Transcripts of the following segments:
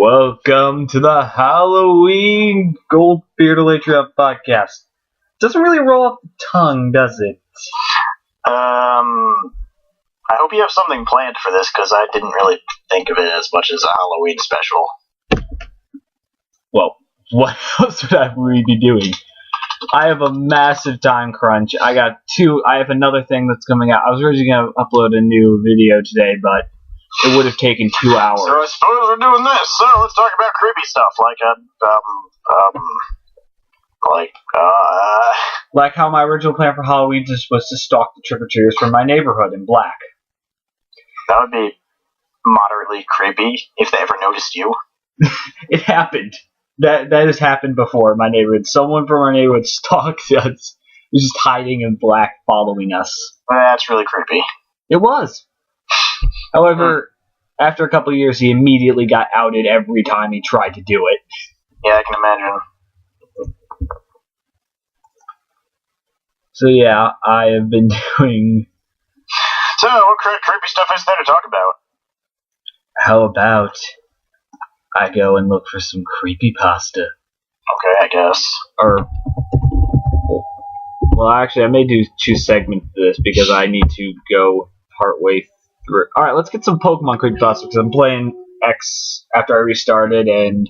Welcome to the Halloween Goldbeard Elytra podcast. Doesn't really roll off the tongue, does it? I hope you have something planned for this, because I didn't really think of it as much as a Halloween special. Well, what else would we be doing? I have a massive time crunch. I have another thing that's coming out. I was originally going to upload a new video today, but it would have taken 2 hours. So I suppose we're doing this. So let's talk about creepy stuff, like how my original plan for Halloween just was to stalk the trick-or-treaters from my neighborhood in black. That would be moderately creepy if they ever noticed you. It happened. That has happened before in my neighborhood. Someone from our neighborhood stalked us. Was just hiding in black, following us. That's really creepy. It was. However, after a couple of years, he immediately got outed every time he tried to do it. Yeah, I can imagine. So yeah, I have been doing... So, what creepy stuff is there to talk about? How about I go and look for some creepypasta? Okay, I guess. Well, actually, I may do 2 segments of this because I need to go partway through. Alright, let's get some Pokemon creepypasta because I'm playing X after I restarted and...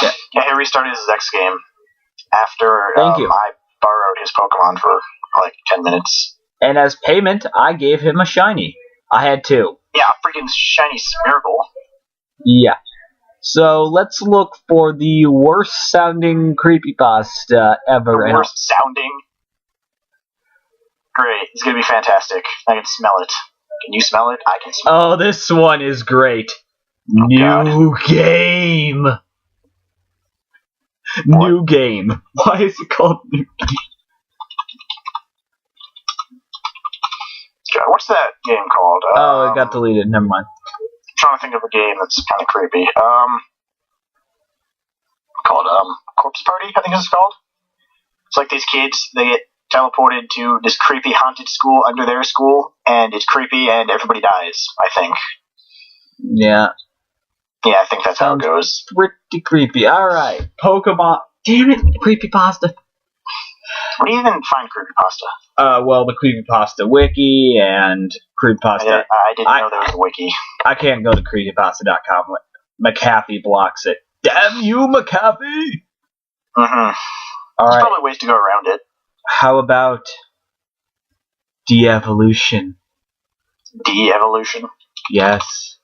Yeah, he restarted his X game after Thank you. I borrowed his Pokemon for like 10 minutes. And as payment, I gave him a shiny. I had 2. Yeah, a freaking shiny Smeargle. Yeah. So let's look for the worst sounding creepypasta ever. The worst sounding? Great. It's going to be fantastic. I can smell it. Can you smell it? I can smell it. Oh, this one is great. Oh, New game. What? New game. Why is it called New Game? God, what's that game called? Oh, it got deleted. Never mind. I'm trying to think of a game that's kind of creepy. Called Corpse Party, I think it's called. It's like these kids, they get teleported to this creepy haunted school under their school, and it's creepy and everybody dies, I think. Yeah. Yeah, I think that's how it goes. Pretty creepy. Alright. Pokemon. Damn it. Creepypasta. Where do you even find creepypasta? Well, the creepypasta wiki and creepypasta. I didn't know there was a wiki. I can't go to creepypasta.com. McAfee blocks it. Damn you, McAfee! Mm-hmm. Alright. There's probably ways to go around it. How about de-evolution? De-evolution? Yes.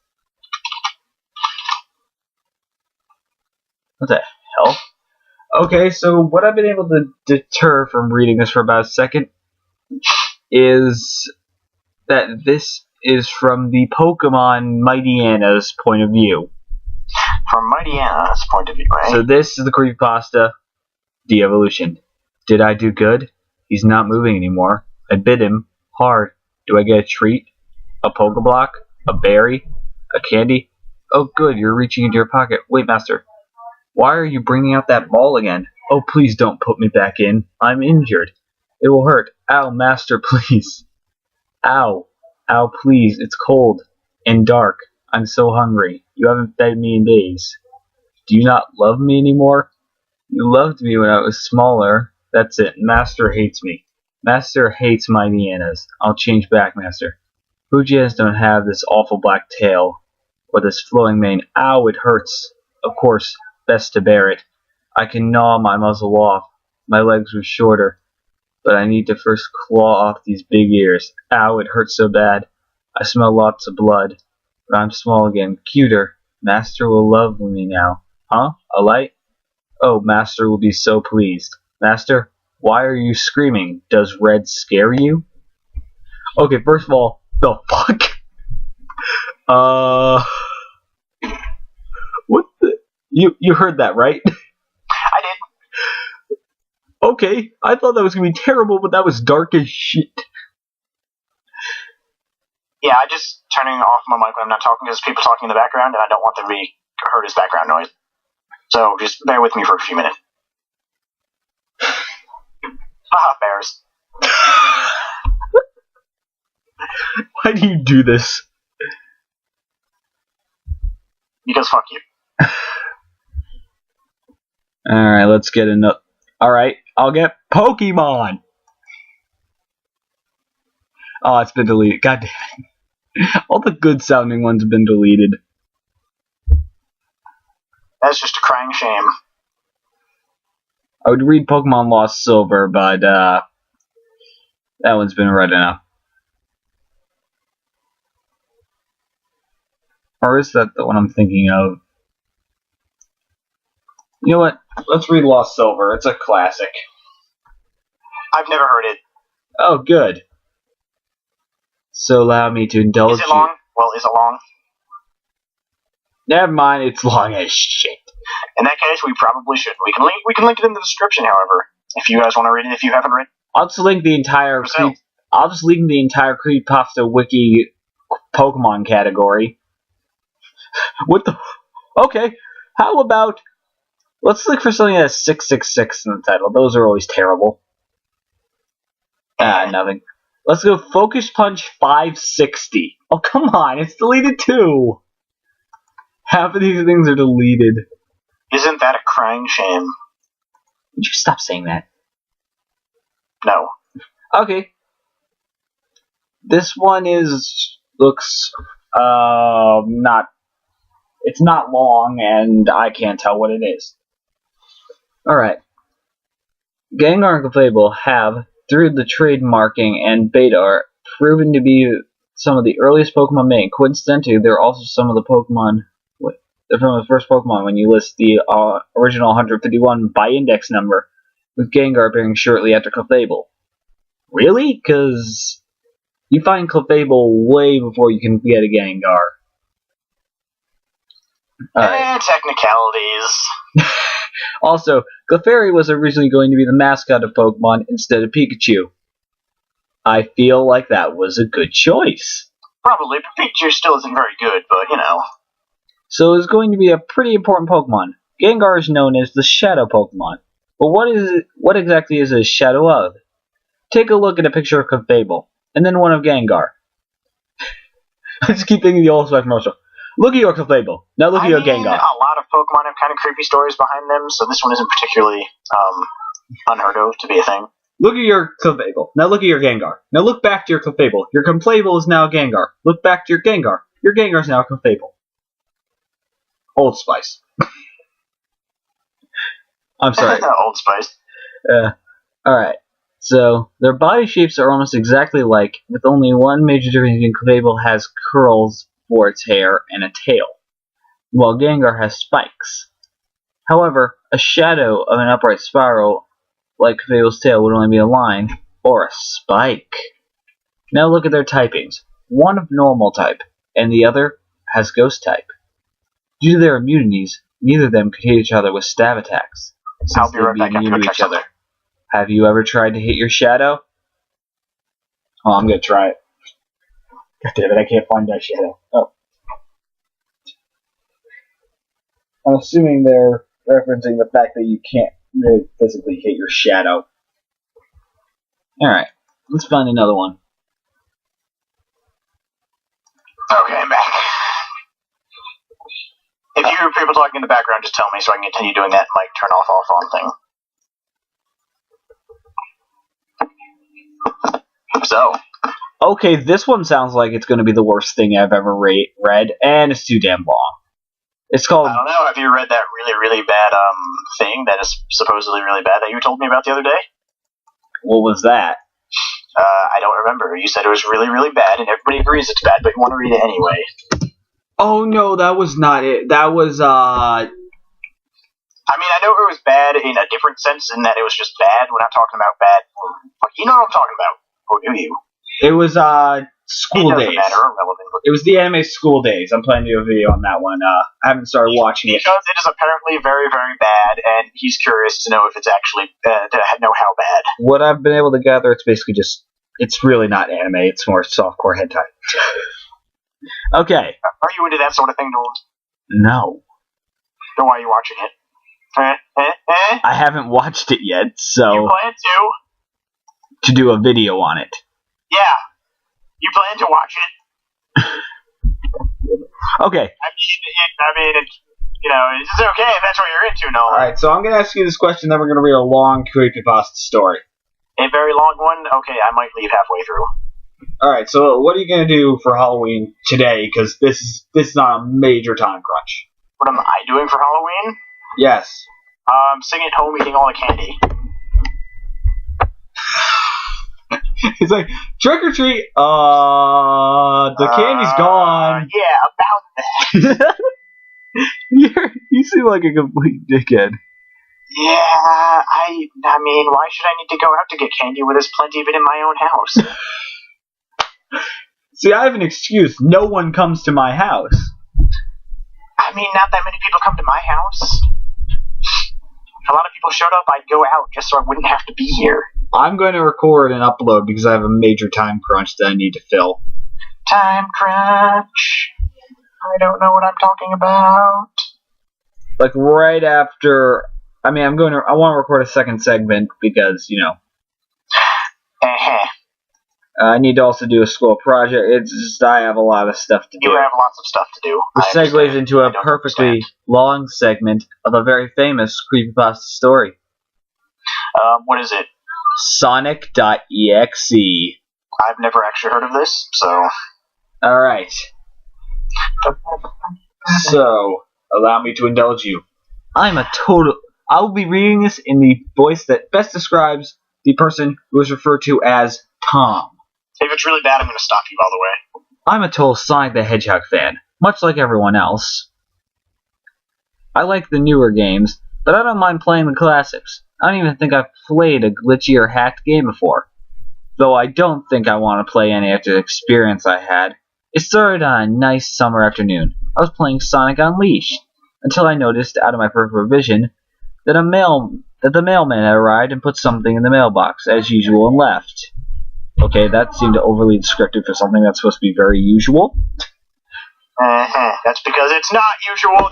What the hell? Okay, so what I've been able to deter from reading this for about a second is that this is from the Pokemon Mighty Anna's point of view. From Mighty Anna's point of view, eh? So this is the creepypasta de-evolution. Did I do good? He's not moving anymore. I bit him hard. Do I get a treat? A Pokeblock? A berry? A candy? Oh good, you're reaching into your pocket. Wait, Master. Why are you bringing out that ball again? Oh, please don't put me back in. I'm injured. It will hurt. Ow, Master, please. Ow. Ow, please. It's cold and dark. I'm so hungry. You haven't fed me in days. Do you not love me anymore? You loved me when I was smaller. That's it. Master hates me. Master hates Mighty Annas. I'll change back, Master. Fujias don't have this awful black tail or this flowing mane. Ow, it hurts. Of course. Best to bear it. I can gnaw my muzzle off. My legs were shorter, but I need to first claw off these big ears. Ow, it hurts so bad. I smell lots of blood, but I'm small again. Cuter. Master will love me now. Huh? A light? Oh, Master will be so pleased. Master, why are you screaming? Does red scare you? Okay, first of all, the fuck? What the? You heard that, right? I did. Okay, I thought that was gonna be terrible, but that was dark as shit. Yeah, I just turning off my mic when I'm not talking because there's people talking in the background, and I don't want them to be heard as background noise. So just bear with me for a few minutes. Haha, bears. Why do you do this? Because fuck you. Alright, let's get another. Alright, I'll get Pokemon! Oh, it's been deleted. God damn it. All the good sounding ones have been deleted. That's just a crying shame. I would read Pokemon Lost Silver, but that one's been read enough. Or is that the one I'm thinking of? You know what? Let's read Lost Silver. It's a classic. I've never heard it. Oh, good. So allow me to indulge Is it long? Well, is it long? Never mind, it's long as shit. In that case, we probably should. We can link it in the description, however, if you guys want to read it. If you haven't read, I'll just link the entire Creepypasta wiki Pokemon category. What the? Okay, how about let's look for something that has 666 in the title. Those are always terrible. Nothing. Let's go Focus Punch 560. Oh, come on, it's deleted too. Half of these things are deleted. Isn't that a crying shame? Would you stop saying that? No. Okay. This one looks not. It's not long, and I can't tell what it is. All right. Gengar and Clefable have, through the trademarking and beta, proven to be some of the earliest Pokemon made. Coincidentally, they're also some of the Pokemon. They're from the first Pokemon when you list the original 151 by index number, with Gengar appearing shortly after Clefable. Really? Because you find Clefable way before you can get a Gengar. Technicalities. Also, Clefairy was originally going to be the mascot of Pokemon instead of Pikachu. I feel like that was a good choice. Probably, but Pikachu still isn't very good, but you know. So it's going to be a pretty important Pokemon. Gengar is known as the Shadow Pokemon. But what exactly is a shadow of? Take a look at a picture of Clefable, and then one of Gengar. I just keep thinking the old Swag commercial. Look at your Clefable. Now look at your Gengar. A lot of Pokemon have kind of creepy stories behind them, so this one isn't particularly unheard of to be a thing. Look at your Clefable. Now look at your Gengar. Now look back to your Clefable. Your Clefable is now a Gengar. Look back to your Gengar. Your Gengar is now a Clefable. Old Spice. I'm sorry. Old Spice. Alright. So, their body shapes are almost exactly alike, with only one major difference being Clefable has curls for its hair and a tail, while Gengar has spikes. However, a shadow of an upright spiral, like Clefable's tail, would only be a line, or a spike. Now look at their typings. One of normal type, and the other has ghost type. Due to their immunities, neither of them could hit each other with stab attacks, since they'd be immune to each other. Have you ever tried to hit your shadow? Oh, I'm gonna try it. God damn it, I can't find that shadow. Oh. I'm assuming they're referencing the fact that you can't really physically hit your shadow. Alright, let's find another one. Okay, I'm back. If you hear people talking in the background, just tell me so I can continue doing that mic turn off on thing. So. Okay, this one sounds like it's going to be the worst thing I've ever read, and it's too damn long. It's called... I don't know, have you read that really, really bad thing that is supposedly really bad that you told me about the other day? What was that? I don't remember. You said it was really, really bad, and everybody agrees it's bad, but you want to read it anyway. Oh, no, that was not it. That was, I mean, I know it was bad in a different sense, in that it was just bad. We're not talking about bad. You know what I'm talking about, or do you? It was, School Days. Matter, irrelevant. It was the anime School Days. I'm planning to do a video on that one. I haven't started watching it. Because it is apparently very, very bad, and he's curious to know if it's actually, to know how bad. What I've been able to gather, it's basically just, it's really not anime, it's more softcore hentai. Okay. Are you into that sort of thing, Noel? No. Then why are you watching it? I haven't watched it yet, so... You plan to? To do a video on it. Yeah. You plan to watch it? Okay. I mean, You know, it's okay if that's what you're into, Nolan. Alright, so I'm going to ask you this question, then we're going to read a long creepypasta story. A very long one? Okay, I might leave halfway through. Alright, so what are you going to do for Halloween today? Because this is not a major time crunch. What am I doing for Halloween? Yes. Sitting at home eating all the candy. He's like, trick or treat. The candy's gone. Yeah, about that. You seem like a complete dickhead. Yeah, I mean, why should I need to go out to get candy when there's plenty of it in my own house? See, I have an excuse. No one comes to my house. I mean, not that many people come to my house. If a lot of people showed up, I'd go out just so I wouldn't have to be here. I'm going to record and upload because I have a major time crunch that I need to fill. Time crunch. I don't know what I'm talking about. Like right after, I want to record a second segment because, you know, I need to also do a school project. It's just, I have a lot of stuff to do. You have lots of stuff to do. Which segues into a perfectly long segment of a very famous creepypasta story. What is it? Sonic.exe. I've never actually heard of this, so... Alright. So, allow me to indulge you. I'll be reading this in the voice that best describes the person who is referred to as Tom. If it's really bad, I'm going to stop you, by the way. I'm a total Sonic the Hedgehog fan, much like everyone else. I like the newer games, but I don't mind playing the classics. I don't even think I've played a glitchy or hacked game before. Though I don't think I want to play any after the experience I had. It started on a nice summer afternoon. I was playing Sonic Unleashed, until I noticed, out of my peripheral vision, that the mailman had arrived and put something in the mailbox, as usual, and left. Okay, that seemed overly descriptive for something that's supposed to be very usual. That's because it's not usual.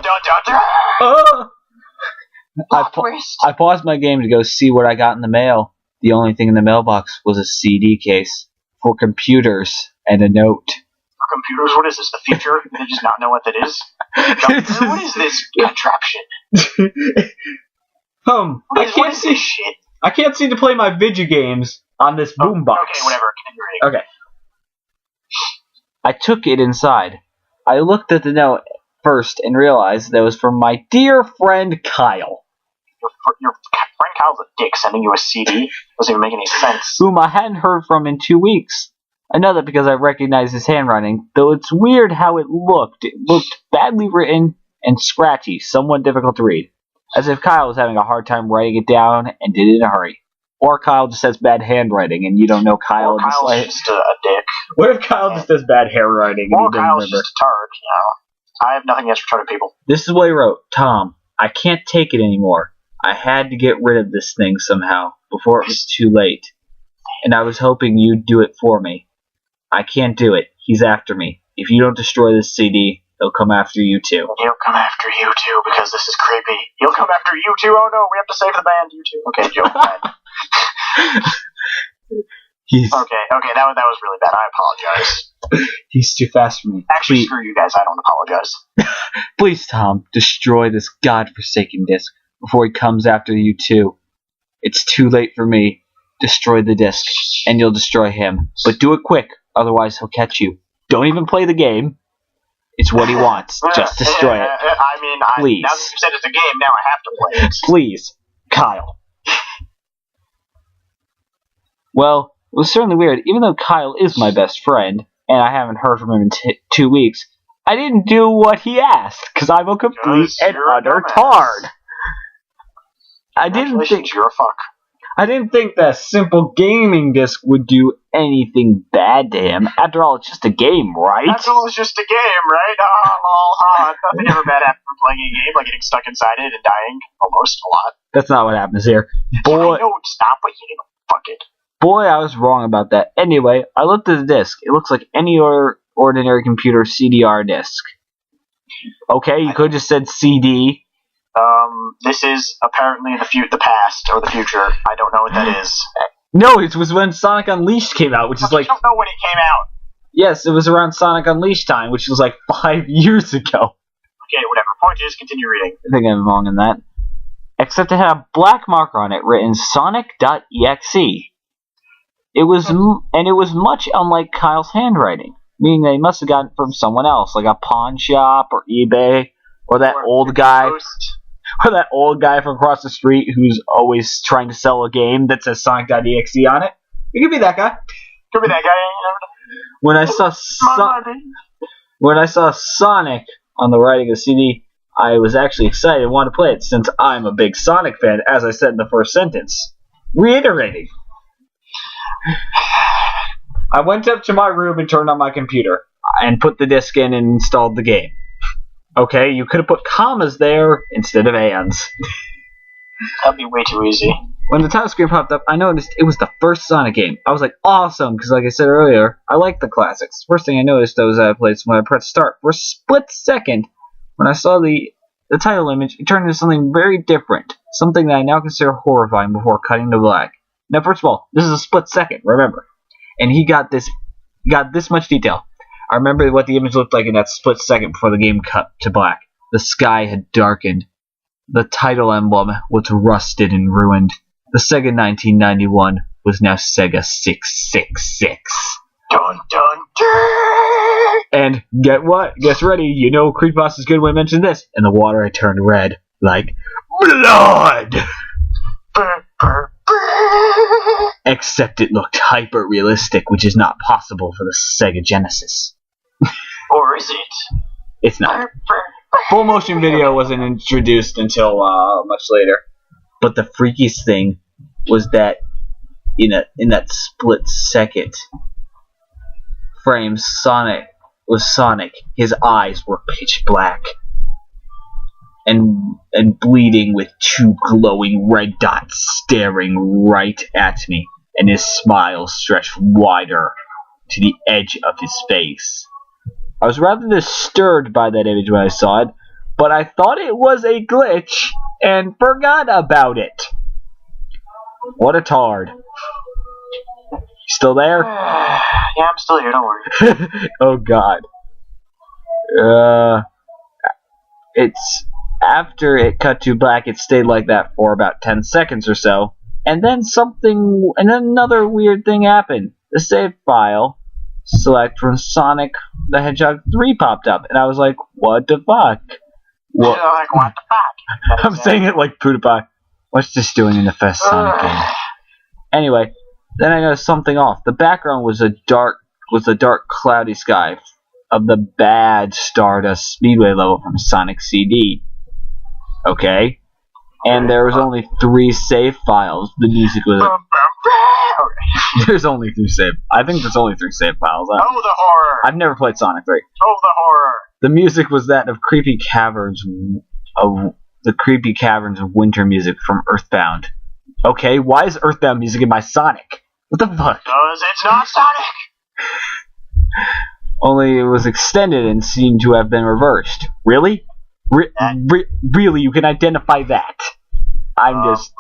I paused my game to go see what I got in the mail. The only thing in the mailbox was a CD case for computers and a note. For computers? What is this, the future? They just not know what that is? What is this contraption? What is this shit? I can't seem to play my video games on this boombox. Okay, whatever. Okay. I took it inside. I looked at the note first and realized that it was from my dear friend Kyle. Your friend Kyle's a dick sending you a CD? Doesn't even make any sense. Whom I hadn't heard from in 2 weeks. I know that because I recognized his handwriting, though it's weird how it looked. It looked badly written and scratchy, somewhat difficult to read. As if Kyle was having a hard time writing it down and did it in a hurry. Or Kyle just has bad handwriting and you don't know Kyle. Or Kyle's just a dick. What if Kyle just has bad handwriting and or he doesn't Kyle's remember? Just a tard, you know. I have nothing against retarded people. This is what he wrote. Tom, I can't take it anymore. I had to get rid of this thing somehow before it was too late. And I was hoping you'd do it for me. I can't do it. He's after me. If you don't destroy this CD, he'll come after you too. He'll come after you too because this is creepy. He'll come after you too. Oh no, we have to save the band. You too. Okay, joke. Bad. Okay, that was really bad. I apologize. He's too fast for me. Actually, screw you guys. I don't apologize. Please, Tom, destroy this godforsaken disc before he comes after you too. It's too late for me. Destroy the disc, and you'll destroy him. But do it quick, otherwise he'll catch you. Don't even play the game. It's what he wants. Just destroy it. I mean, please. Now that you said it's a game, now I have to play it. Please, Kyle. Well, it was certainly weird. Even though Kyle is my best friend, and I haven't heard from him in 2 weeks, I didn't do what he asked, because I'm a complete and utter tard. I didn't think you're a fuck. I didn't think that a simple gaming disc would do anything bad to him. After all, it's just a game, right? After all, it's just a game, right? Nothing ever bad happened from playing a game, like getting stuck inside it and dying almost a lot. That's not what happens here. Boy, no, stop it. You fuck it. Boy, I was wrong about that. Anyway, I looked at the disc. It looks like any ordinary computer CDR disc. Okay, you could have just said CD. This is apparently the past or the future. I don't know what that is. No, it was when Sonic Unleashed came out, which is like... I don't know when it came out. Yes, it was around Sonic Unleashed time, which was like 5 years ago. Okay, whatever. Point is, continue reading. I think I'm wrong in that. Except it had a black marker on it written Sonic.exe. It was much unlike Kyle's handwriting, meaning they must have gotten it from someone else, like a pawn shop or eBay, or that old guy, or that old guy from across the street who's always trying to sell a game that says Sonic.exe on it. It could be that guy. Could be that guy. When I saw Sonic on the writing of the CD, I was actually excited and wanted to play it since I'm a big Sonic fan, as I said in the first sentence. Reiterating. I went up to my room and turned on my computer and put the disc in and installed the game. Okay, you could have put commas there instead of ands. That'd be way too easy. When the title screen popped up, I noticed it was the first Sonic game. I was like, awesome, because like I said earlier, I like the classics. First thing I noticed was that I played when I pressed start. For a split second, when I saw the title image, it turned into something very different. Something that I now consider horrifying before cutting to black. Now, first of all, this is a split second, remember. And he got this much detail. I remember what the image looked like in that split second before the game cut to black. The sky had darkened. The title emblem was rusted and ruined. The Sega 1991 was now Sega 666. Dun dun dun! And get what? Guess ready. You know Creepypasta is good when I mention this. And the water had turned red. Like blood! Brr, brr, brr. Except it looked hyper-realistic, which is not possible for the Sega Genesis. Or is it? It's not. Full motion video wasn't introduced until much later. But the freakiest thing was that in that split second frame, Sonic. His eyes were pitch black and bleeding with two glowing red dots staring right at me, and his smile stretched wider to the edge of his face. I was rather disturbed by that image when I saw it, but I thought it was a glitch and forgot about it. What a tard. You still there? Yeah, I'm still here, don't worry. Oh god. It's after it cut to black, it stayed like that for about 10 seconds or so, and then another weird thing happened. The save file select from Sonic the Hedgehog 3 popped up, and I was like, what the fuck? What the fuck? I'm saying it like PewDiePie. What's this doing in the first Sonic game? Anyway, then I noticed something off. The background was a dark, cloudy sky of the bad Stardust Speedway level from Sonic CD. Okay? And there was only 3 save files. The music was... There's only 3 save... I think there's only 3 save files. Oh, the horror! I've never played Sonic 3. Oh, the horror! The music was that of creepy caverns of winter music from Earthbound. Okay, why is Earthbound music in my Sonic? What the fuck? Because it's not Sonic! Only it was extended and seemed to have been reversed. Really? Really, you can identify that? That's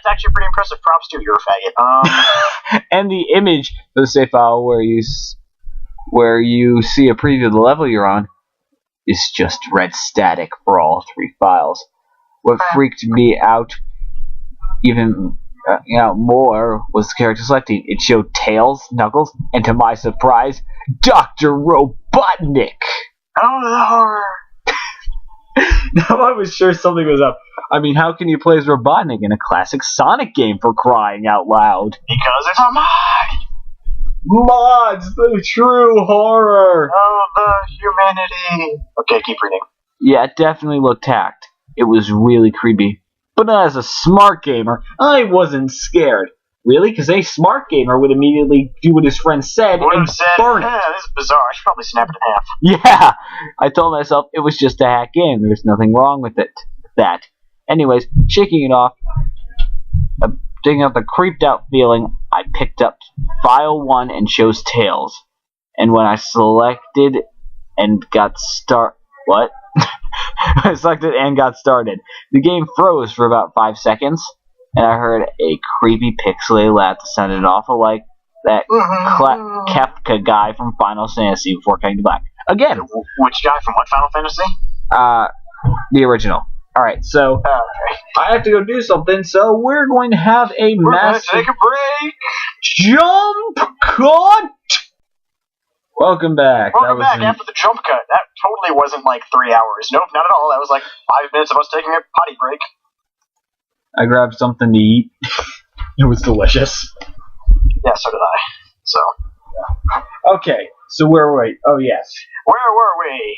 actually pretty impressive. Props to you, you're a faggot. And the image of the save file where you see a preview of the level you're on is just red static for all 3 files. What freaked me out even more was the character selecting. It showed Tails, Knuckles, and to my surprise, Dr. Robotnik. Oh, the horror! Now I was sure something was up. I mean, how can you play as Robotnik in a classic Sonic game, for crying out loud? Because it's a mod! Mods, the true horror! Oh, the humanity! Okay, keep reading. Yeah, it definitely looked hacked. It was really creepy. But as a smart gamer, I wasn't scared. Really? Because a smart gamer would immediately do what his friend said and burn it. Yeah, this is bizarre. I should probably snap it in half. Yeah! I told myself it was just a hack game. There's nothing wrong with it. That. Anyways, shaking it off, digging out the creeped out feeling, I picked up File 1 and chose Tails. And when I selected and got What? I selected and got started. The game froze for about 5 seconds, and I heard a creepy pixelated laugh that sounded awful like that Kefka guy from Final Fantasy before cutting to black. Again. Which guy from what Final Fantasy? The original. Alright, so Okay. I have to go do something, so we're going to have a We're gonna massive take a break. jump cut! Welcome back. Welcome back after the jump cut. That totally wasn't like 3 hours. Nope, not at all. That was like 5 minutes of us taking a potty break. I grabbed something to eat. It was delicious. Yeah, so did I. So. Okay, so where were we? Oh, yes. Where were we?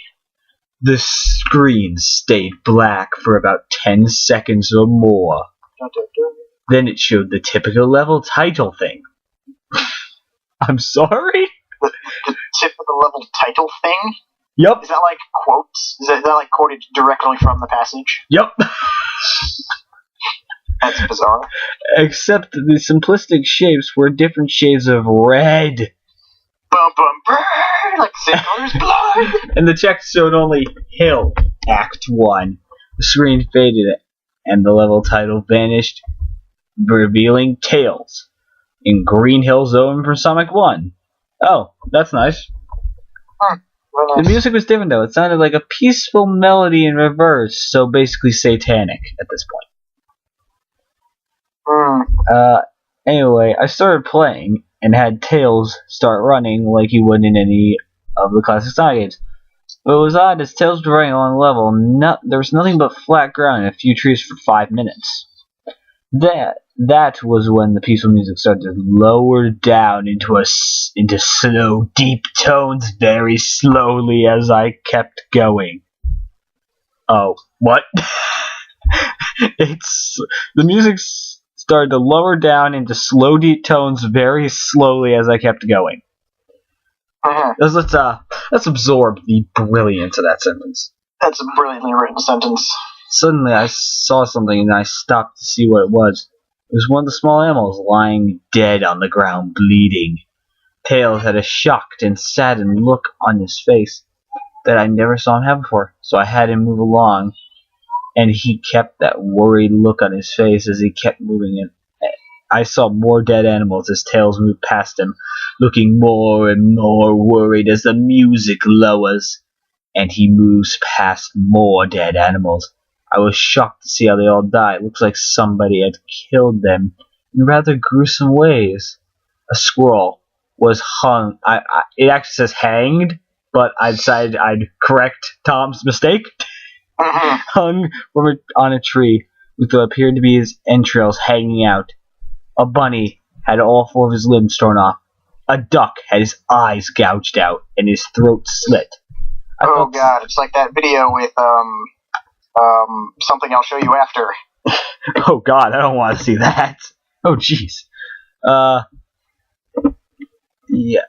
The screen stayed black for about 10 seconds or more. Dun, dun, dun. Then it showed the typical level title thing. I'm sorry? The typical level title thing? Yep. Is that like quotes? Is that like quoted directly from the passage? Yep. That's bizarre. Except the simplistic shapes were different shades of red. Bum bum brr, like the same color as blood. And the text showed only Hill, Act 1. The screen faded and the level title vanished, revealing Tails in Green Hill Zone from Sonic 1. Oh, that's nice. Really The music was different though. It sounded like a peaceful melody in reverse, so basically satanic at this point. Anyway, I started playing and had Tails start running like he would in any of the classic Sonic games. But it was odd as Tails was running along the level, there was nothing but flat ground and a few trees for 5 minutes. That was when the peaceful music started to lower down into slow, deep tones very slowly as I kept going. Oh, what? The music started to lower down into slow, deep tones very slowly as I kept going. Let's absorb the brilliance of that sentence. That's a brilliantly written sentence. Suddenly I saw something and I stopped to see what it was. It was one of the small animals lying dead on the ground, bleeding. Tails had a shocked and saddened look on his face that I never saw him have before, so I had him move along, and he kept that worried look on his face as he kept moving in. I saw more dead animals as Tails moved past him, looking more and more worried as the music lowers, and he moves past more dead animals. I was shocked to see how they all died. It looks like somebody had killed them in rather gruesome ways. A squirrel was hung. It actually says hanged, but I decided I'd correct Tom's mistake. Hung on a tree with what appeared to be his entrails hanging out. A bunny had all 4 of his limbs torn off. A duck had his eyes gouged out and his throat slit. Oh god, it's like that video with something I'll show you after. Oh god, I don't want to see that. Oh jeez. Yeah.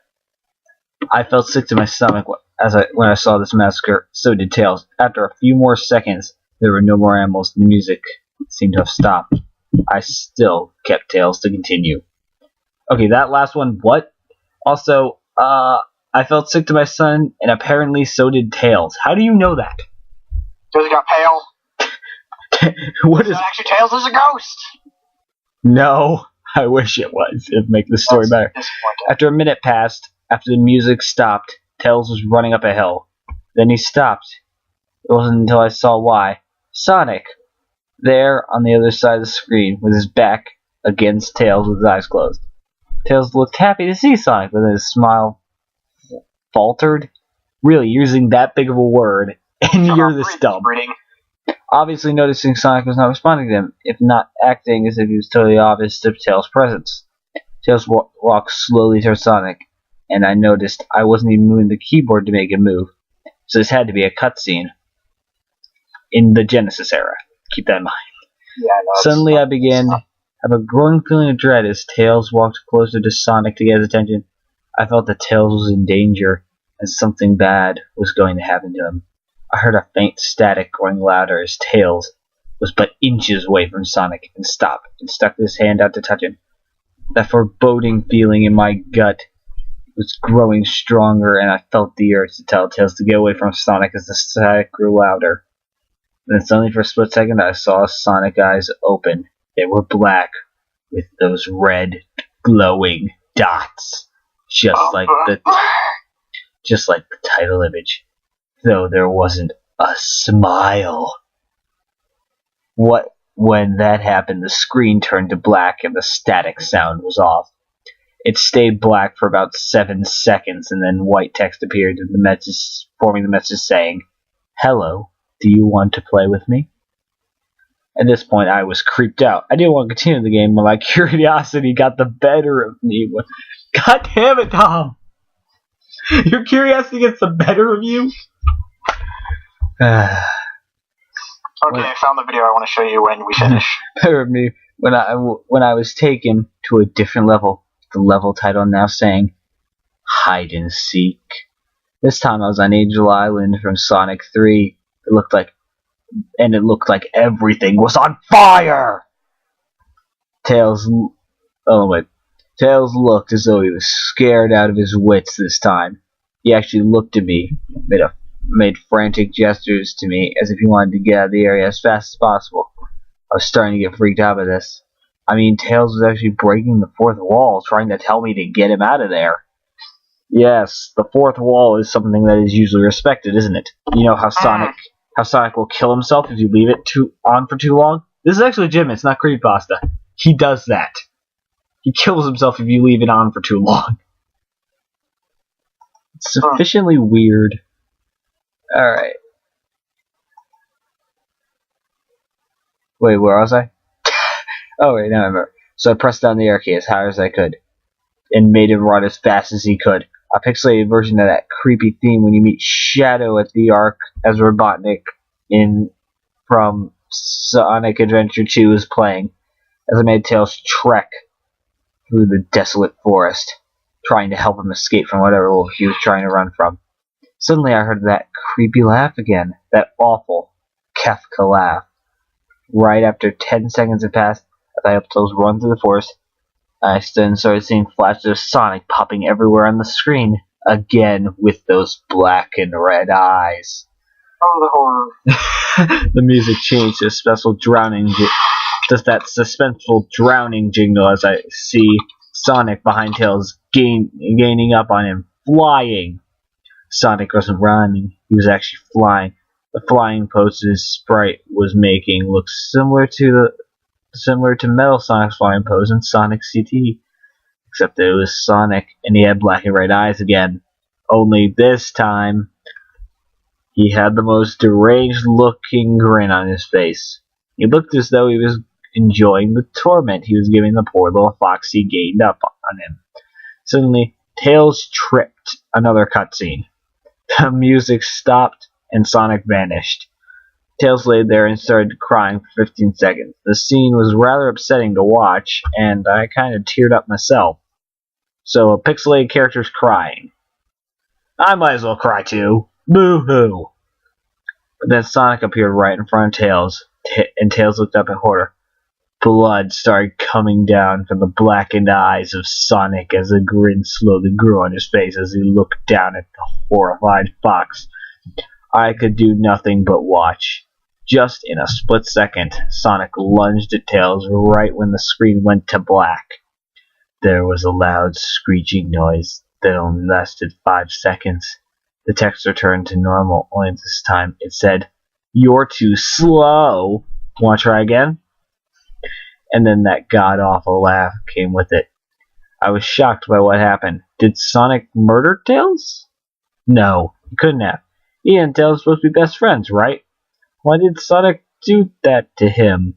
I felt sick to my stomach when I saw this massacre. So did Tails. After a few more seconds, there were no more animals. The music seemed to have stopped. I still kept Tails to continue. Okay, that last one, what? Also, I felt sick to my son, and apparently so did Tails. How do you know that? Because he got pale. What is... actually Tails is a ghost! No, I wish it was. It'd make the story better. After a minute passed, after the music stopped, Tails was running up a hill. Then he stopped. It wasn't until I saw why. Sonic! There, on the other side of the screen, with his back against Tails with his eyes closed. Tails looked happy to see Sonic, but his smile faltered. Really, using that big of a word, and you're this dumb. Obviously noticing Sonic was not responding to him, if not acting as if he was totally obvious of Tails' presence. Tails walked slowly towards Sonic, and I noticed I wasn't even moving the keyboard to make him move, so this had to be a cutscene in the Genesis era. Keep that in mind. Yeah, no, Suddenly I began to have a growing feeling of dread as Tails walked closer to Sonic to get his attention. I felt that Tails was in danger, and something bad was going to happen to him. I heard a faint static growing louder as Tails was but inches away from Sonic and stopped and stuck his hand out to touch him. That foreboding feeling in my gut was growing stronger, and I felt the urge to tell Tails to get away from Sonic as the static grew louder. Then suddenly for a split second I saw Sonic eyes open. They were black with those red glowing dots. Just like the title image. Though there wasn't A smile. When that happened, the screen turned to black and the static sound was off. It stayed black for about 7 seconds, and then white text appeared in the message, forming the message saying, "Hello, do you want to play with me?" At this point, I was creeped out. I didn't want to continue the game, but my curiosity got the better of me. God damn it, Tom! Your curiosity gets the better of you? Okay, I found the video I want to show you when we finish. Better of me when I was taken to a different level. The level title now saying Hide and Seek. This time I was on Angel Island from Sonic 3. It looked like everything was on fire. Tails looked as though he was scared out of his wits this time. He actually looked at me, made frantic gestures to me as if he wanted to get out of the area as fast as possible. I was starting to get freaked out by this. I mean, Tails was actually breaking the fourth wall, trying to tell me to get him out of there. Yes, the fourth wall is something that is usually respected, isn't it? You know how Sonic will kill himself if you leave it on for too long? This is actually legitimate, it's not creepypasta. He does that. He kills himself if you leave it on for too long. It's sufficiently weird. Alright. Wait, where was I? Oh, wait, now I remember. So I pressed down the air key as hard as I could, and made him run as fast as he could. A pixelated version of that creepy theme when you meet Shadow at the Ark as Robotnik from Sonic Adventure 2 is playing, as I made Tails trek through the desolate forest, trying to help him escape from whatever he was trying to run from. Suddenly I heard that creepy laugh again, that awful Kefka laugh. Right after 10 seconds had passed, as I helped Tails run through the forest, I then started seeing flashes of Sonic popping everywhere on the screen, again with those black and red eyes. Oh, the horror. The music changed to a special suspenseful drowning jingle as I see Sonic behind Tails gaining up on him, flying. Sonic wasn't running, he was actually flying. The flying pose his sprite was making looked similar to Metal Sonic's flying pose in Sonic CT, except that it was Sonic and he had black and red eyes again. Only this time, he had the most deranged looking grin on his face. He looked as though he was enjoying the torment he was giving the poor little fox he gained up on him. Suddenly, Tails tripped. Another cutscene. The music stopped and Sonic vanished. Tails lay there and started crying for 15 seconds. The scene was rather upsetting to watch, and I kind of teared up myself. So a pixelated character's crying. I might as well cry too. Boo-hoo. But then Sonic appeared right in front of Tails, and Tails looked up at horror. Blood started coming down from the blackened eyes of Sonic as a grin slowly grew on his face as he looked down at the horrified fox. I could do nothing but watch. Just in a split second, Sonic lunged at Tails right when the screen went to black. There was a loud screeching noise that only lasted 5 seconds. The text returned to normal, only this time it said, "You're too slow. Want to try again?" And then that god-awful laugh came with it. I was shocked by what happened. Did Sonic murder Tails? No, he couldn't have. He and Tails were supposed to be best friends, right? Why did Sonic do that to him?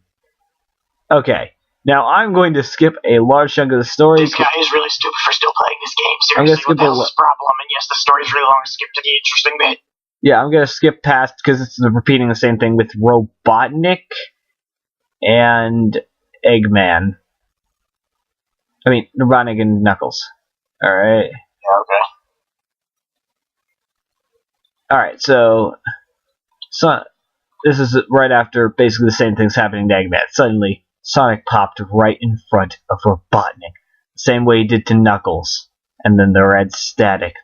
Okay, now I'm going to skip a large chunk of the story. This guy is really stupid for still playing this game. Seriously, what the hell's his problem? And yes, the story's really long. Skip to the interesting bit. Yeah, I'm going to skip past because it's repeating the same thing with Robotnik and Eggman. I mean, Robotnik and Knuckles. Alright. Yeah, okay. Alright, so this is right after basically the same thing's happening to Eggman. Suddenly, Sonic popped right in front of Robotnik, the same way he did to Knuckles. And then the red static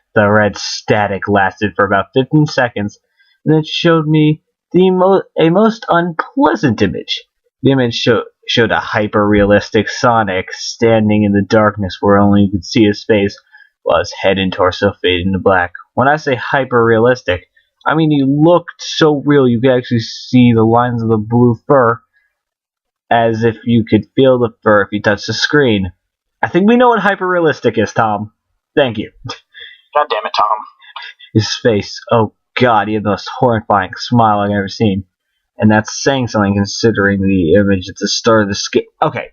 lasted for about 15 seconds, and it showed me a most unpleasant image. The image showed a hyper-realistic Sonic standing in the darkness where only you could see his face, while his head and torso faded into black. When I say hyper-realistic, I mean, he looked so real. You could actually see the lines of the blue fur, as if you could feel the fur if you touched the screen. I think we know what hyper-realistic is, Tom. Thank you. God damn it, Tom. His face, oh god, he had the most horrifying smile I've ever seen. And that's saying something considering the image at the start of the skit. Okay,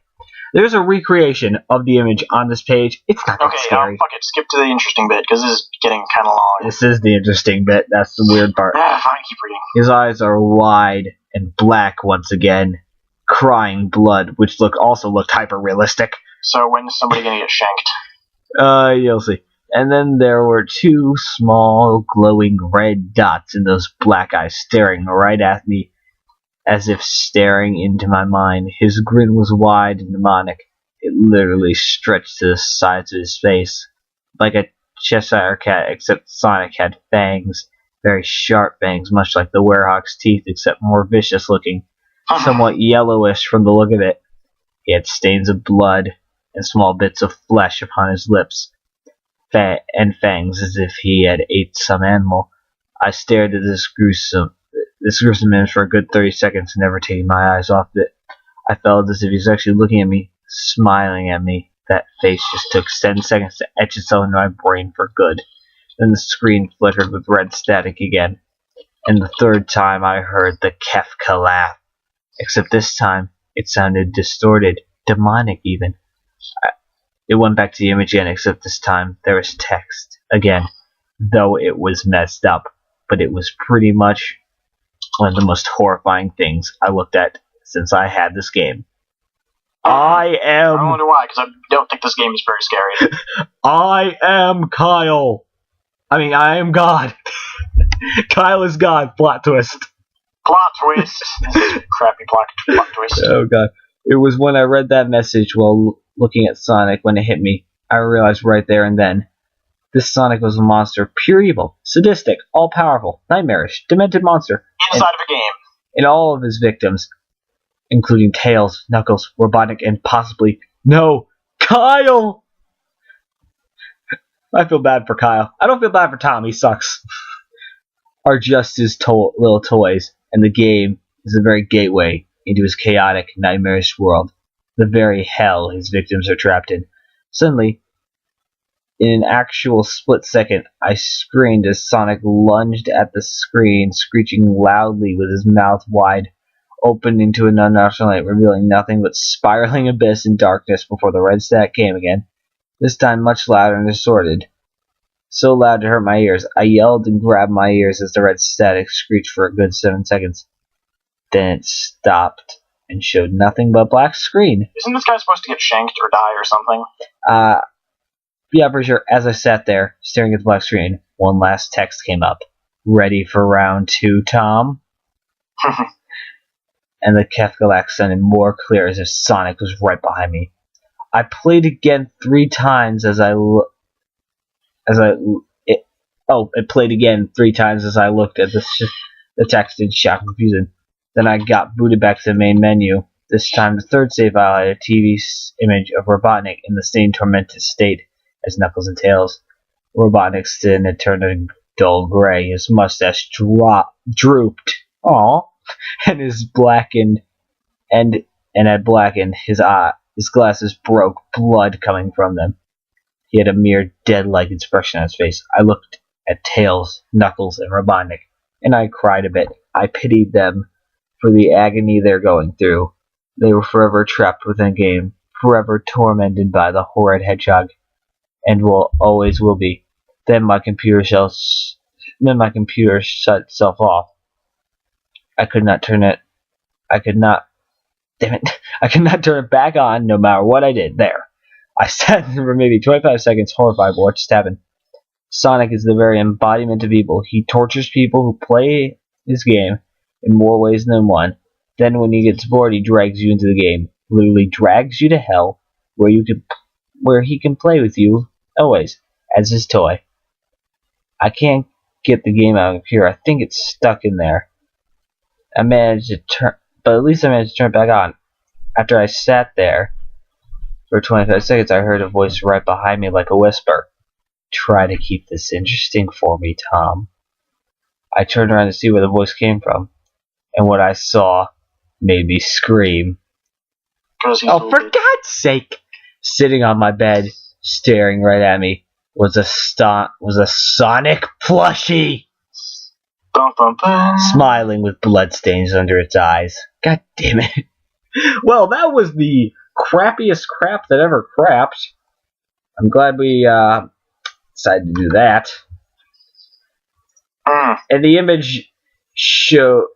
there's a recreation of the image on this page. It's not that scary. Fuck it, skip to the interesting bit, because this is getting kind of long. This is the interesting bit, that's the weird part. Fine, keep reading. His eyes are wide and black once again, crying blood, which also looked hyper-realistic. So when's somebody gonna get shanked? You'll see. And then there were two small, glowing red dots in those black eyes staring right at me, as if staring into my mind. His grin was wide and demonic. It literally stretched to the sides of his face, like a Cheshire cat, except Sonic had fangs, very sharp fangs, much like the werehog's teeth, except more vicious looking, somewhat yellowish from the look of it. He had stains of blood and small bits of flesh upon his lips, and fangs as if he had ate some animal. I stared at this gruesome image for a good 30 seconds, never taking my eyes off it. I felt as if he was actually looking at me, smiling at me. That face just took 10 seconds to etch itself into my brain for good. Then the screen flickered with red static again, and the third time I heard the Kefka laugh. Except this time, it sounded distorted, demonic even. It went back to the image again, except this time there was text again, though it was messed up. But it was pretty much one of the most horrifying things I looked at since I had this game. I wonder why, because I don't think this game is very scary. I am Kyle. I am God. Kyle is God. Plot twist. Plot twist. This is a crappy plot twist. Oh god. It was when I read that message while looking at Sonic when it hit me. I realized right there and then. This Sonic was a monster, pure evil, sadistic, all-powerful, nightmarish, demented monster. Inside of a game. And all of his victims, including Tails, Knuckles, Robotnik, and possibly... No! Kyle! I feel bad for Kyle. I don't feel bad for Tom, he sucks. Are just his little toys, and the game is the very gateway into his chaotic, nightmarish world. The very hell his victims are trapped in. Suddenly, in an actual split second, I screamed as Sonic lunged at the screen, screeching loudly with his mouth wide open into an unnatural light, revealing nothing but spiraling abyss and darkness before the red stack came again, this time much louder and distorted. So loud to hurt my ears. I yelled and grabbed my ears as the red static screeched for a good 7 seconds. Then it stopped and showed nothing but black screen. Isn't this guy supposed to get shanked or die or something? Yeah, for sure. As I sat there, staring at the black screen, one last text came up. Ready for round 2, Tom? And the Kefka sounded more clear as if Sonic was right behind me. I played again 3 times it played again 3 times as I looked at the text in shock and confusion. Then I got booted back to the main menu. This time the third save file had a TV image of Robotnik in the same tormented state as Knuckles and Tails. Robotnik's skin had turned a dull gray, his mustache drooped, and his blackened had blackened his eye. His glasses broke, blood coming from them. He had a mere dead-like expression on his face. I looked at Tails, Knuckles, and Robotnik, and I cried a bit. I pitied them for the agony they're going through. They were forever trapped within a game, forever tormented by the horrid hedgehog, and always will be. Then my computer shut itself off. I could not turn it back on no matter what I did. There. I sat for maybe 25 seconds horrified by what just happened. Sonic is the very embodiment of evil. He tortures people who play his game in more ways than one. Then when he gets bored, he drags you into the game. Literally drags you to hell, where he can play with you, always, as his toy. I can't get the game out of the computer. I think it's stuck in there. But at least I managed to turn it back on. After I sat there for 25 seconds, I heard a voice right behind me like a whisper. Try to keep this interesting for me, Tom. I turned around to see where the voice came from, and what I saw made me scream. Oh, for God's sake! Sitting on my bed, staring right at me, was a Sonic plushie! Bum, bum, bum. Smiling with bloodstains under its eyes. God damn it. Well, that was the crappiest crap that ever crapped. I'm glad we decided to do that. And the image the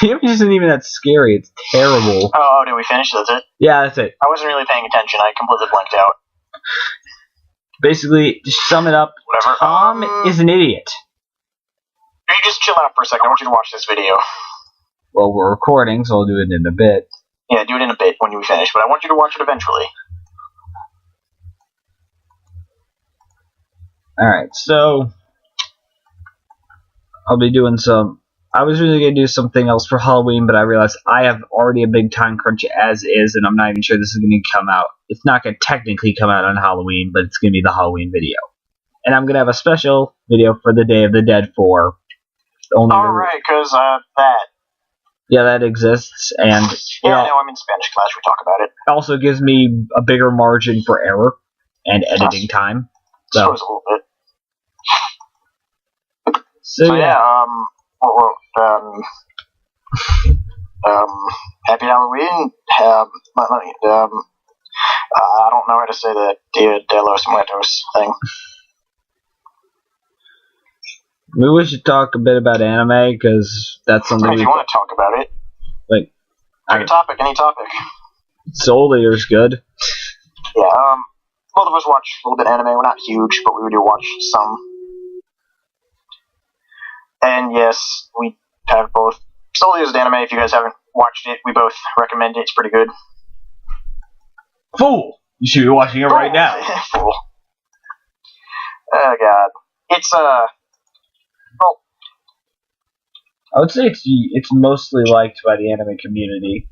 image isn't even that scary. It's terrible. Oh, did we finish? That's it? Yeah, that's it. I wasn't really paying attention. I completely blanked out. Basically, to sum it up, Whatever. Tom is an idiot. You just chill out for a second. I want you to watch this video. Well, we're recording, so I'll do it in a bit. Yeah, do it in a bit when we finish, but I want you to watch it eventually. Alright, so I'll be doing I was really going to do something else for Halloween, but I realized I have already a big time crunch as is, and I'm not even sure this is going to come out. It's not going to technically come out on Halloween, but it's going to be the Halloween video. And I'm going to have a special video for the Day of the Dead 4. Alright, because that. Yeah, that exists, and yeah, I know, I'm in Spanish class, we talk about it. Also gives me a bigger margin for error and editing time. So, a little bit. So yeah, Happy Halloween. I don't know how to say the Dia de los Muertos thing. Maybe we should talk a bit about anime, because that's something if you want to talk about it. Like, any topic. Soul Eater's good. Yeah, both of us watch a little bit of anime. We're not huge, but we do watch some. And yes, we have both. Soul Eater's an anime. If you guys haven't watched it, we both recommend it. It's pretty good. Fool! You should be watching it right now. Fool. Oh god. It's well, I would say it's mostly liked by the anime community.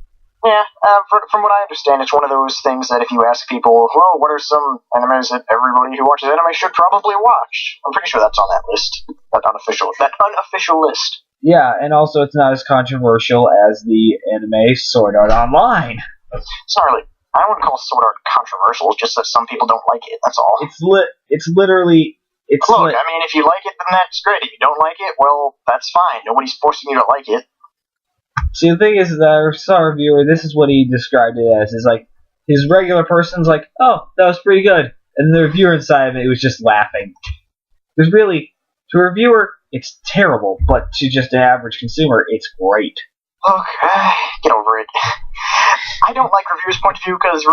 Yeah, from what I understand, it's one of those things that if you ask people, well, what are some animes that everybody who watches anime should probably watch? I'm pretty sure that's on that list. That unofficial list. Yeah, and also it's not as controversial as the anime Sword Art Online. It's not really. I wouldn't call Sword Art controversial. It's just that some people don't like it. That's all. It's literally. Look, I mean, if you like it, then that's great. If you don't like it, well, that's fine. Nobody's forcing you to like it. See, the thing is that I saw a reviewer, this is what he described it as, is like, his regular person's like, oh, that was pretty good. And the reviewer inside of it was just laughing. There's really, to a reviewer, it's terrible, but to just an average consumer, it's great. Look, get over it. I don't like reviewers' point of view, because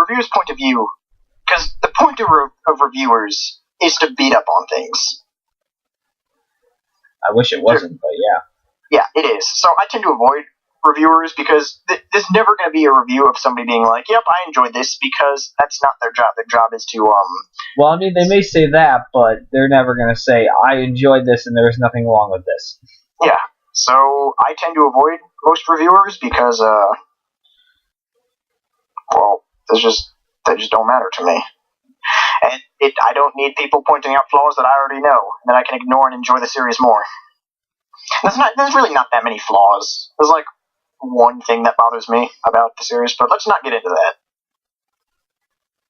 the point of reviewers is to beat up on things. I wish it wasn't, but yeah. Yeah, it is. So I tend to avoid reviewers because there's never going to be a review of somebody being like, yep, I enjoyed this, because that's not their job. Their job is to, Well, I mean, they may say that, but they're never going to say, I enjoyed this and there's nothing wrong with this. Yeah, so I tend to avoid most reviewers because, well, they just don't matter to me. And I don't need people pointing out flaws that I already know, and then I can ignore and enjoy the series more. There's really not that many flaws. There's like one thing that bothers me about the series, but let's not get into that.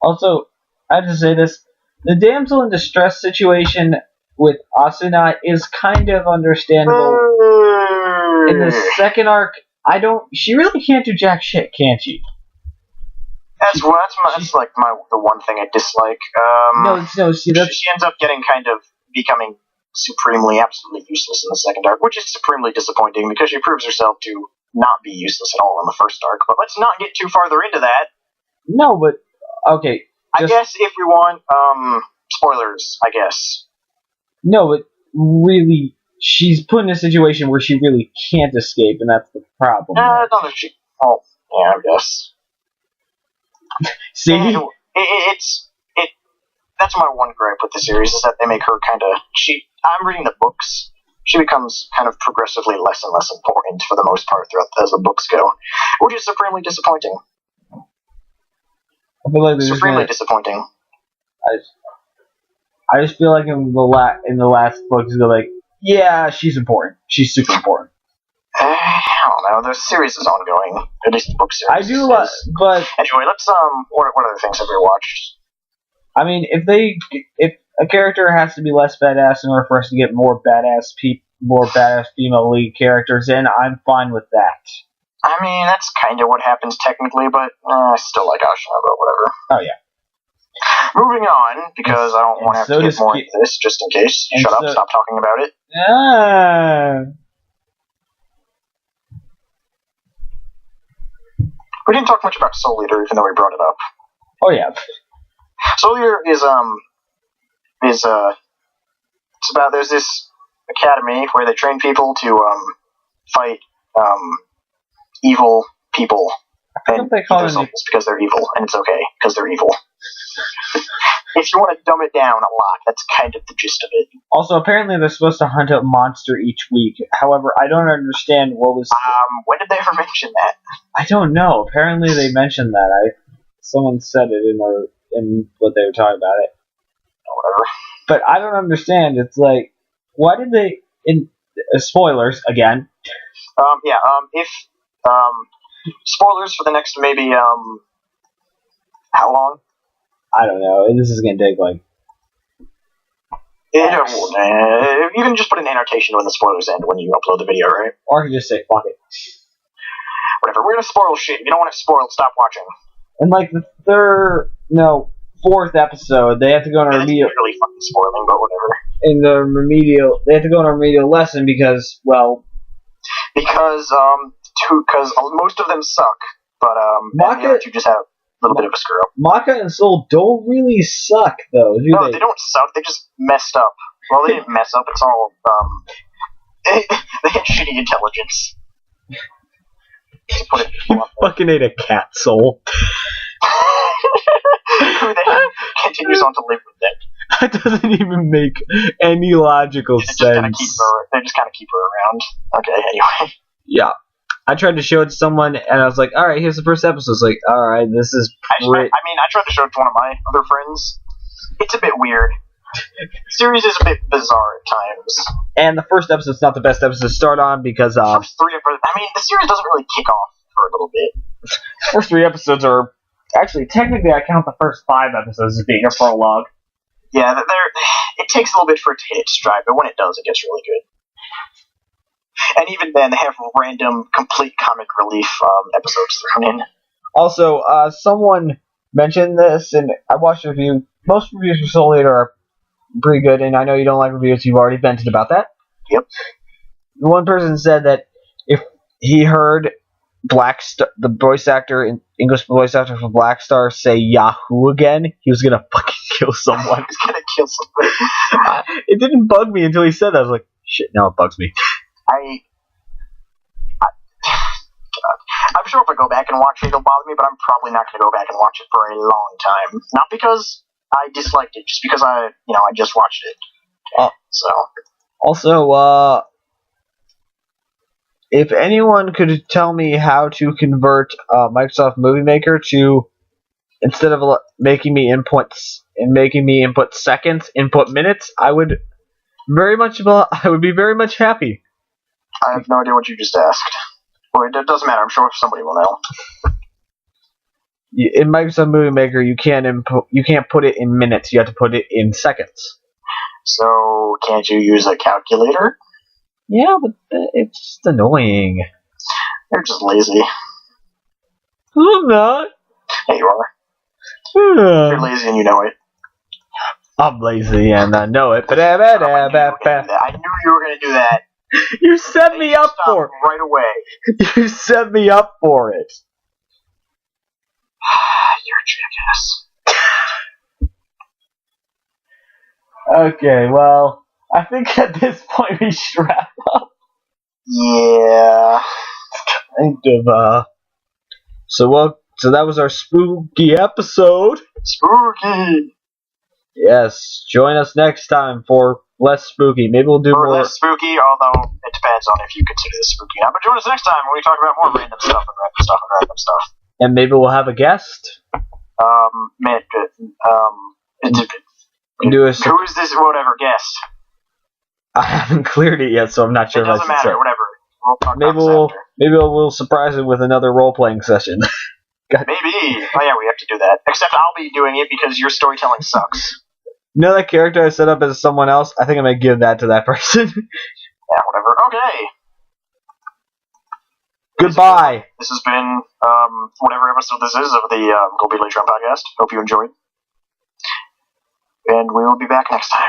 Also, I have to say this, the damsel in distress situation with Asuna is kind of understandable. In the second arc, she really can't do jack shit, can she? That's like the one thing I dislike. She ends up becoming supremely, absolutely useless in the second arc, which is supremely disappointing because she proves herself to not be useless at all in the first arc. But let's not get too farther into that. No, but okay. I guess if we want spoilers, I guess. No, but really, she's put in a situation where she really can't escape, and that's the problem. Not that she. Oh, yeah, I guess. See? That's my one gripe with the series, is that they make her I'm reading the books. She becomes kind of progressively less and less important for the most part as the books go, which is supremely disappointing. I feel like disappointing. I just feel like in the last book, it's like, Yeah, she's important. She's super important. I don't know. The series is ongoing. At least the book series. I do, but anyway, let's what other things have we watched? I mean, if a character has to be less badass in order for us to get more badass female lead characters in, I'm fine with that. I mean, that's kind of what happens technically, but I still like Ashina, but whatever. Oh yeah. Moving on, because I don't want to have to get more into this, just in case. Shut up, stop talking about it. We didn't talk much about Soul Eater, even though we brought it up. Oh yeah. Soul Eater is it's about, there's this academy where they train people to fight evil people. And they call them because they're evil, and it's okay, because they're evil. If you want to dumb it down a lot, that's kind of the gist of it. Also, apparently they're supposed to hunt a monster each week. However, I don't understand what was... when did they ever mention that? I don't know. Apparently they mentioned that. Someone said it in what they were talking about it. Whatever. But I don't understand. It's like, why did they... spoilers, again. If... spoilers for the next maybe, how long? I don't know. This is going to take, like... You can just put an annotation when the spoilers end when you upload the video, right? Or you can just say, fuck it. Whatever. We're going to spoil shit. If you don't want it spoiled, stop watching. And, like, the fourth episode, they have to go on a remedial... It's really fucking spoiling, but whatever. In the remedial... They have to go on a remedial lesson because, well... Because most of them suck, but, Maka, you just have a little bit of a screw up. Maka and Soul don't really suck, though, do they? They don't suck, they just messed up. Well, they didn't mess up, it's all, they had shitty intelligence. You fucking ate a cat, Soul. Who then continues on to live with them. That doesn't even make any logical sense. They just kind of keep her around. Okay, anyway. Yeah. I tried to show it to someone, and I was like, alright, here's the first episode. It's like, alright, this is I tried to show it to one of my other friends. It's a bit weird. The series is a bit bizarre at times. And the first episode's not the best episode to start on, because, the first 3 episodes... I mean, the series doesn't really kick off for a little bit. The first 3 episodes are... Actually, technically, I count the first 5 episodes as being a prologue. Yeah, it takes a little bit for it to hit its stride, but when it does, it gets really good. And even then, they have random, complete comic relief episodes thrown in. Also, someone mentioned this, and I watched a review. Most reviews for Soul Eater are pretty good, and I know you don't like reviews, you've already vented about that. Yep. One person said that if he heard the voice actor, English voice actor for Black Star say Yahoo again, he was gonna fucking kill someone. He's gonna kill someone. It didn't bug me until he said that. I was like, shit, now it bugs me. I'm sure if I go back and watch it, it'll bother me, but I'm probably not going to go back and watch it for a long time. Not because I disliked it, just because I just watched it. So. Also, if anyone could tell me how to convert Microsoft Movie Maker to, instead of making me input seconds, input minutes, I would be very much happy. I have no idea what you just asked. Well, it doesn't matter. I'm sure somebody will know. In Microsoft Movie Maker, you can't put it in minutes. You have to put it in seconds. So, can't you use a calculator? Yeah, but it's just annoying. You're just lazy. I'm not. Yeah, you are. You're lazy and you know it. I'm lazy and I know it. I knew you were going to do that. You set me up for it. Right away. You set me up for it. You're a jackass. Okay, well, I think at this point we should wrap up. Yeah. Kind of, So that was our spooky episode. Spooky! Yes, join us next time for less spooky. Maybe we'll do more less spooky, although it depends on if you consider this spooky or not. But join us next time when we talk about more random stuff and random stuff and random stuff. And maybe we'll have a guest. Who is this whatever guest? I haven't cleared it yet, so I'm not sure It if I doesn't should matter, say. whatever. We'll talk about this after. Maybe we'll surprise him with another role-playing session. Maybe. Oh yeah, we have to do that. Except I'll be doing it because your storytelling sucks. You know that character I set up as someone else? I think I'm going to give that to that person. Yeah, whatever. Okay. Goodbye. This has been whatever episode this is of the Goldbeard Late Round podcast. Hope you enjoyed. And we will be back next time.